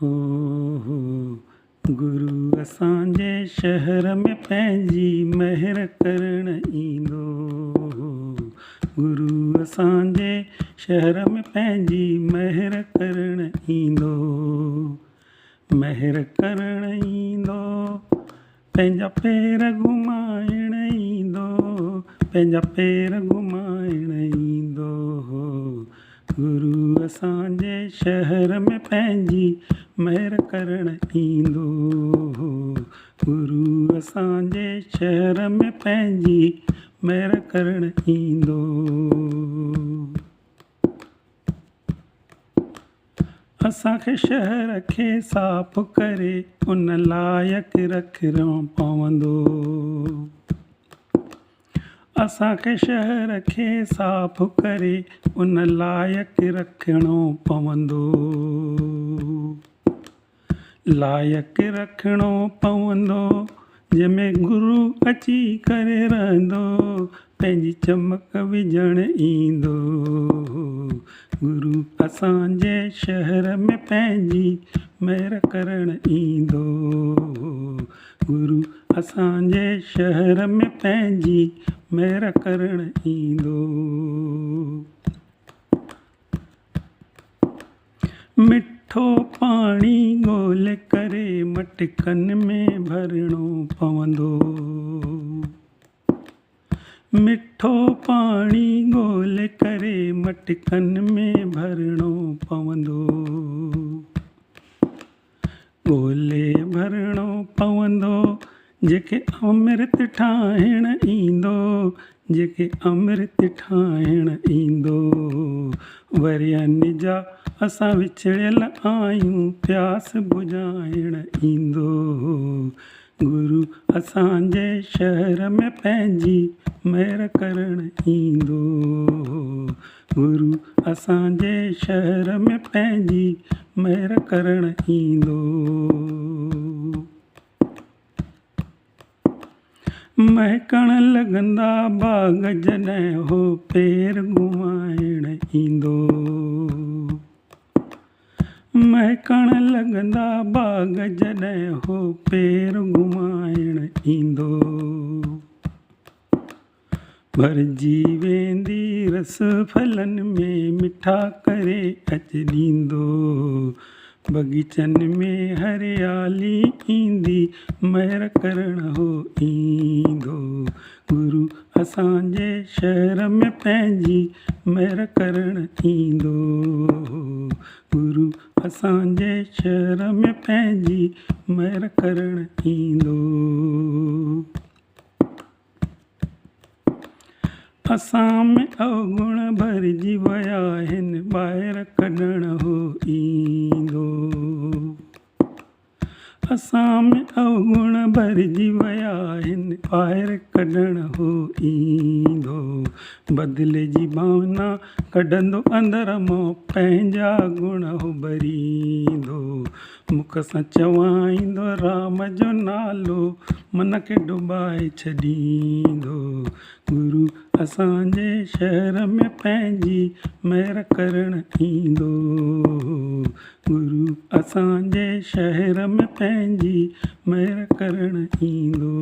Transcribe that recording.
हो गुरु असांजे शहर में पंहिंजी महर करण ईंदो हो। गुरु असांजे शहर में पंहिंजी महर करण ईंदो, महर करण ईंदो, पंहिंजा पेर घुमाइण ईंदो, पंहिंजा पेर घुमाइण ईंदो हो। गुरु असांजे शहर में पंहिंजी महर करण ईंदो हो। गुरु असांजे शहर में पंहिंजी महर करण ईंदो। असांखे शहर खे साफ़ करे उन लाइक़ु रखिणो पवंदो। असांखे शहर खे साफ़ करे उन लाइक़ु रखिणो पवंदो। लाइक़ु रखिणो पवंदो जंहिंमें गुरु अची करे रहंदो, पंहिंजी चमक विझण ईंदो। गुरु असांजे शहर में पंहिंजी महर करण ईंदो। गुरु असांजे शहर में पंहिंजी महर करण ईंदो। मिठो पाणी ॻोल्हे करे मटकनि में भरणो पवंदो। मिठो पाणी ॻोल्हे करे मटकनि में भरणो पवंदो। ॻोल्हे भरणो पवंदो जेके अमृत ठाहिण ईंदो, जेके अमृत ठाहिण ईंदो। वरियनि जा असां विछड़ियल आहियूं, प्यास बुझाइण ईंदो। गुरु असांजे शहर में पंहिंजी महर करण ईंदो। गुरु असांजे शहर में पंहिंजी महर करण ईंदो। महकण लॻंदा बाग़ जॾहिं हो पेर घुमाइण ईंदो। महकण लॻंदा बाग़ जॾहिं हो पेर घुमाइण ईंदो। भरिजी वेंदी रस फलनि में मिठा करे अचु ॾींदो। बगीचनि में हरियाली ईंदी महर करण हो ईंदो। गुरु असांजे शहर में पंहिंजी महर करण ईंदो। गुरु असांजे शहर में पंहिंजी महर करण ईंदो। असां में अवगुण भरिजी विया आहिनि, ॿाहिरि कढण हो ईंदो। असां में अवगुण भरिजी विया आहिनि, ॿाहिरि कढण हो ईंदो। बदिले जी भावना कढंदो अंदर मां, पंहिंजा गुण हो भरींदो। मुख सां चवाईंदो राम जो नालो, मन खे डुबाए छॾींदो। गुरु असांजे शहर में पंहिंजी महर करण ईंदो। गुरु असांजे शहर में पंहिंजी महर करण ईंदो।